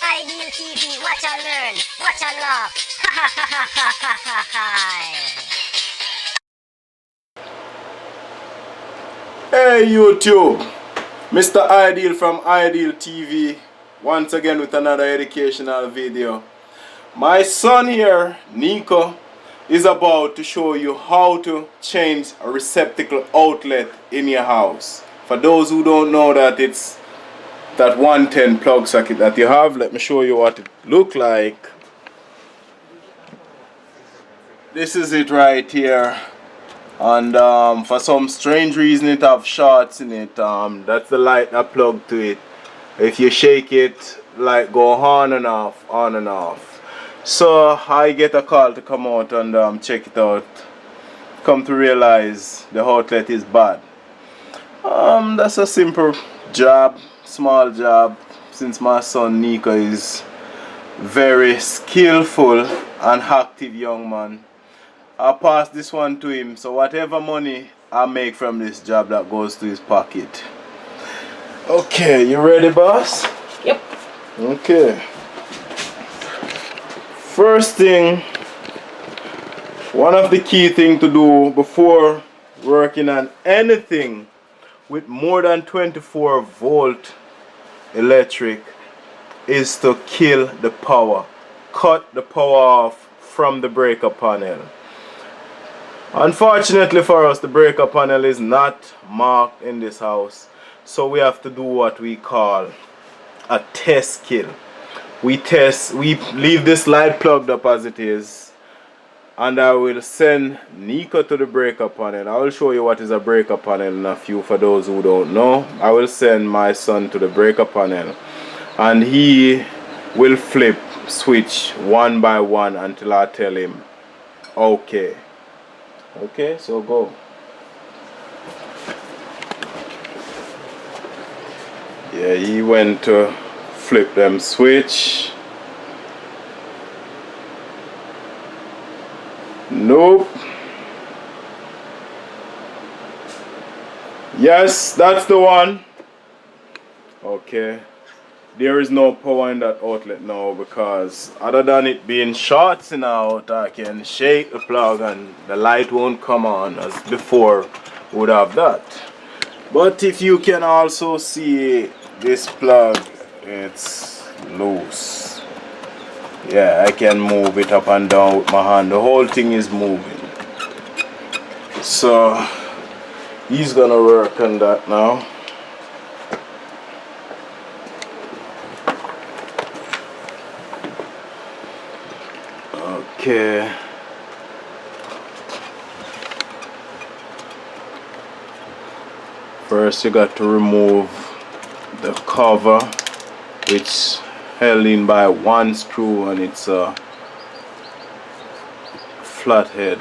Ideal TV, watch and learn, watch and laugh. Ha ha ha ha ha ha ha. Hey YouTube, Mr. Ideal from Ideal TV, once again with another educational video. My son here, Nico, is about to show you how to change a receptacle outlet in your house. For those who don't know that it's that 110 plug socket that you have, let me show you what it look like. This is it right here. And for some strange reason it have shorts in it. That's the light that plug to it. If you shake it, light go on and off, on and off. So I get a call to come out and check it out. Come to realize the outlet is bad. That's a simple job, small job, since my son Nico is very skillful and active young man. I'll pass this one to him, so whatever money I make from this job, that goes to his pocket. Okay, you ready, boss? Yep. Okay. First thing, one of the key things to do before working on anything with more than 24 volt electric is to kill the power. Cut the power off from the breaker panel. Unfortunately for us, the breaker panel is not marked in this house, so we have to do what we call a test kill. We leave this light plugged up as it is, and I will send Nico to the breaker panel. I will show you what is a breaker panel in a few for those who don't know. I will send my son to the breaker panel, and he will flip switch one by one until I tell him okay. Okay, so go. Yeah, he went to flip them switch. Nope. Yes, that's the one. Okay. There is no power in that outlet now, because other than it being shorting out, I can shake the plug and the light won't come on as before would have that. But if you can also see this plug, it's loose. Yeah, I can move it up and down with my hand. The whole thing is moving. So he's gonna work on that now. Okay. First you got to remove the cover, which held in by one screw, and it's a flathead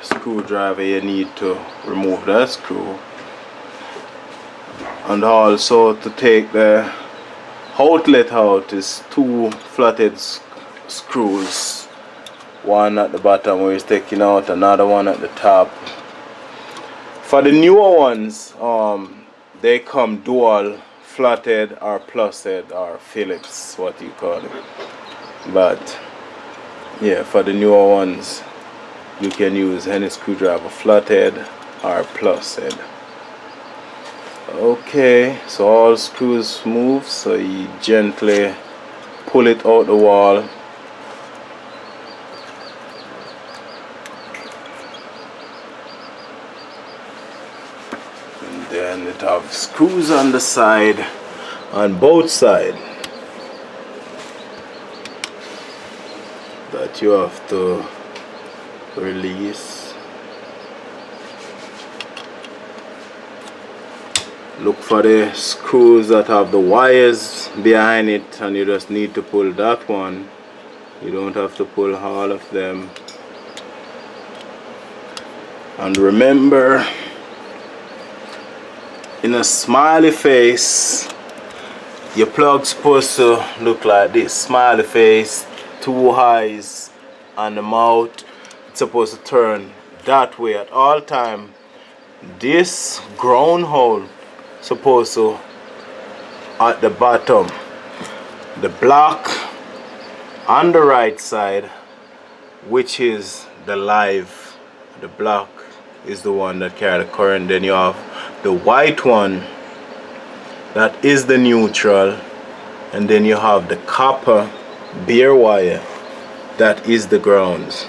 screwdriver. You need to remove that screw, and also to take the outlet out is two flathead screws. One at the bottom where it's taking out, another one at the top. For the newer ones, they come dual flathead or plus head or Phillips, what you call it. But yeah, for the newer ones, you can use any screwdriver, flathead or plus head. Okay, so all screws move, so you gently pull it out the wall. Then it have screws on the side, on both sides, that you have to release. Look for the screws that have the wires behind it, and you just need to pull that one. You don't have to pull all of them. And remember, in a smiley face, your plug's supposed to look like this. Smiley face, two eyes, and the mouth. It's supposed to turn that way at all time. This ground hole supposed to at the bottom. The black On the right side, which is the live, the black is the one that carry the current. Then you have the white one, that is the neutral, and then you have the copper bare wire, that is the grounds.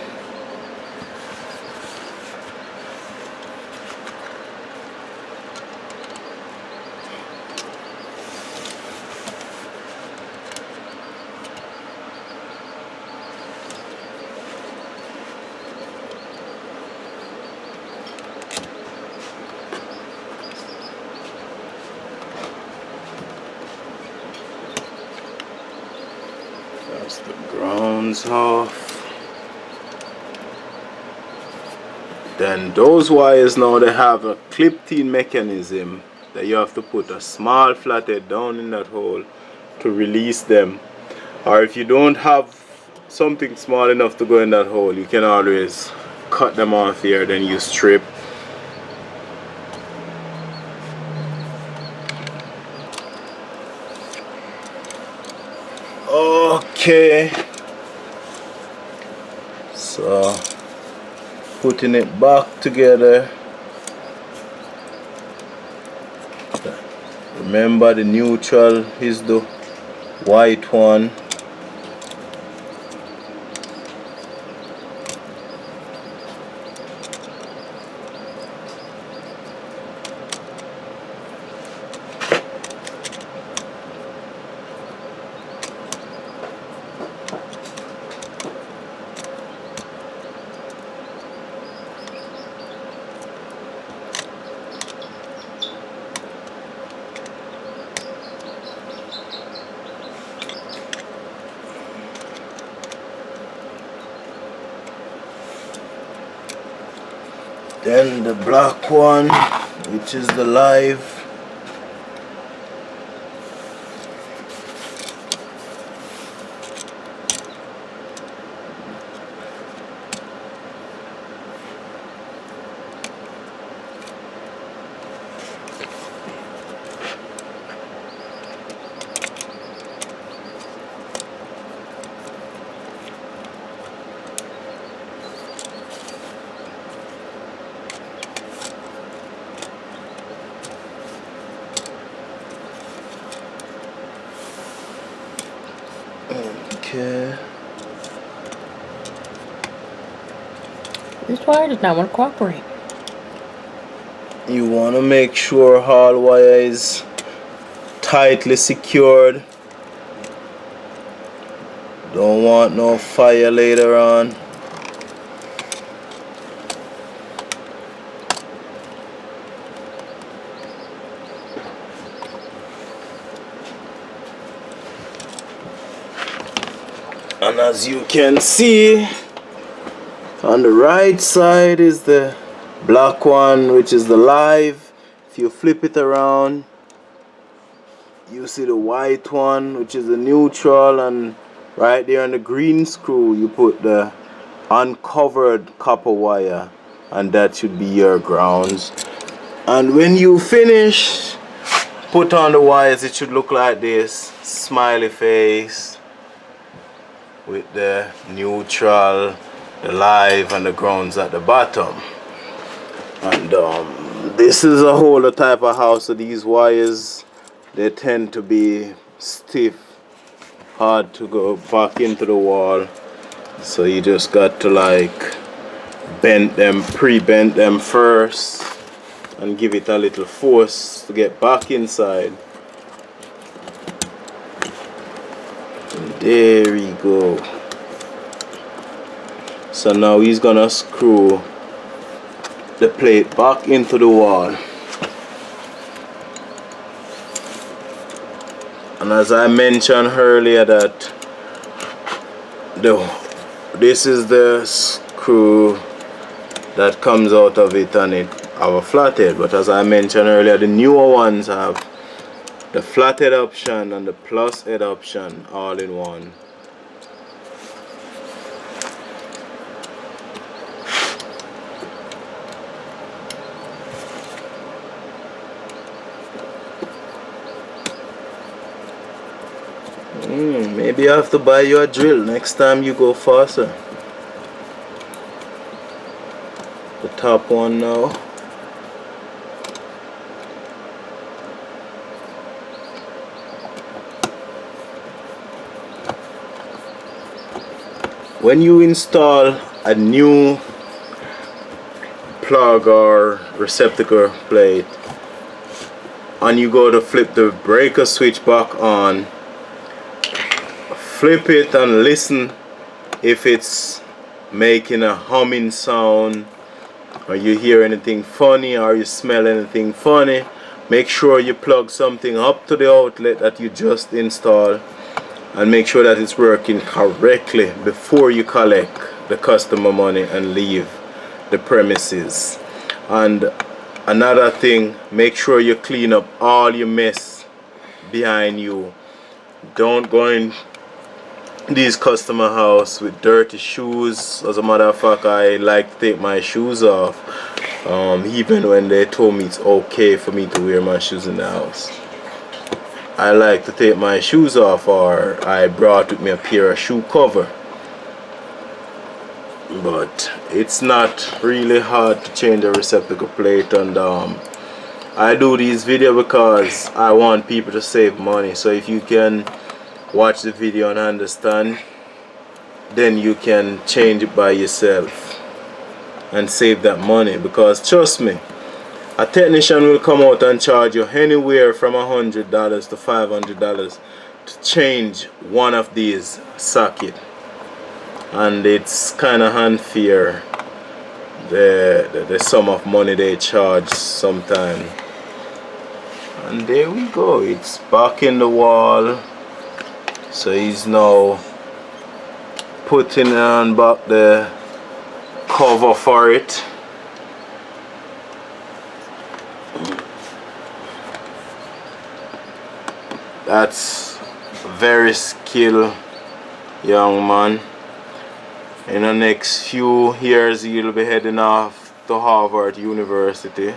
That's the grounds off. Then those wires now, they have a clip-in mechanism that you have to put a small flathead down in that hole to release them. Or if you don't have something small enough to go in that hole, you can always cut them off here, then you strip. Okay, so putting it back together. Remember, the neutral is the white one. Then the black one, which is the live. Okay. This wire does not want to cooperate. You want to make sure all wire is tightly secured. Don't want no fire later on. And as you can see, on the right side is the black one, which is the live. If you flip it around, you see the white one, which is the neutral, and right there on the green screw you put the uncovered copper wire, and that should be your grounds. And when you finish, put on the wires, it should look like this: smiley face with the neutral, the live, and the grounds at the bottom. And this is a whole type of house, so these wires, they tend to be stiff, hard to go back into the wall, so you just got to like bend them, pre-bend them first, and give it a little force to get back inside. There we go. So now he's gonna screw the plate back into the wall. And as I mentioned earlier, that this is the screw that comes out of it, and it have a flathead. But as I mentioned earlier, the newer ones have the flathead option and the plus head option all in one. Maybe you have to buy you a drill next time you go faster. The top one now. When you install a new plug or receptacle plate and you go to flip the breaker switch back on, flip it and listen if it's making a humming sound, or you hear anything funny, or you smell anything funny. Make sure you plug something up to the outlet that you just installed, and make sure that it's working correctly before you collect the customer money and leave the premises. And another thing, make sure you clean up all your mess behind you. Don't go in these customer house with dirty shoes. As a matter of fact, I like to take my shoes off, even when they told me it's okay for me to wear my shoes in the house. I like to take my shoes off, or I brought with me a pair of shoe cover. But it's not really hard to change a receptacle plate, and I do these videos because I want people to save money. So if you can watch the video and understand, then you can change it by yourself and save that money. Because trust me, a technician will come out and charge you anywhere from $100 to $500 to change one of these sockets, and it's kind of unfair, the sum of money they charge sometimes. And there we go, it's back in the wall. So he's now putting on back the cover for it. That's a very skilled young man. In the next few years he'll be heading off to Harvard University.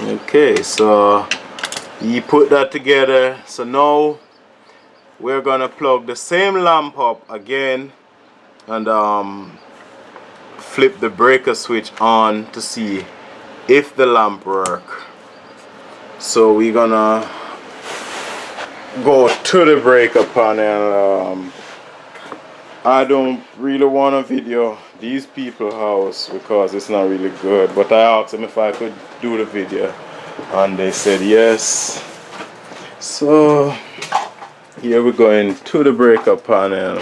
Okay, so he put that together. So now we're gonna plug the same lamp up again and flip the breaker switch on to see if the lamp work. So we're gonna go to the breaker panel. I don't really want to video these people's house because it's not really good, but I asked them if I could do the video and they said yes. So here we're going to the breaker panel,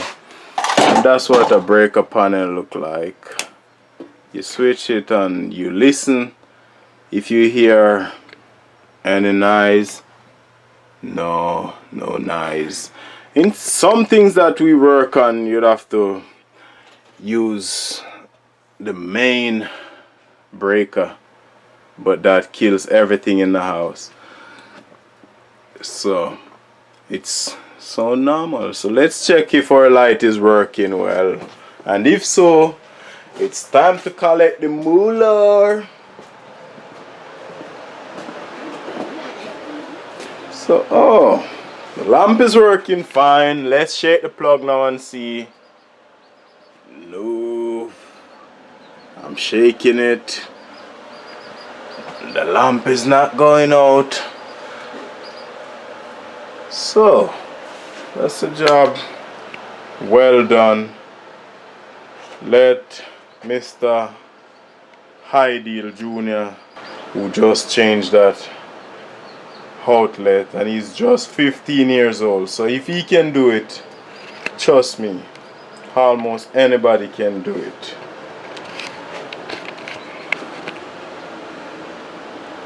and that's what a breaker panel look like. You switch it and you listen. If you hear any noise, no noise. In some things that we work on, you'd have to use the main breaker, but that kills everything in the house. So it's so normal. So let's check if our light is working well, and if so, it's time to collect the moolah. So, oh, the lamp is working fine. Let's shake the plug now and see. No, I'm shaking it. The lamp is not going out. So, that's the job well done. Let Mr. Hydeal Jr., who just changed that outlet, and he's just 15 years old, so if he can do it, trust me, almost anybody can do it.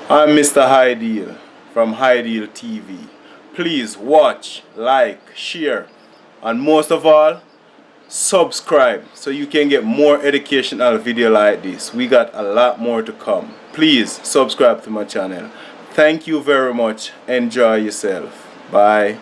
I'm Mr. Hydeal from Hydeal TV. Please watch, like, share, and most of all, subscribe so you can get more educational video like this. We got a lot more to come. Please subscribe to my channel. Thank you very much. Enjoy yourself. Bye.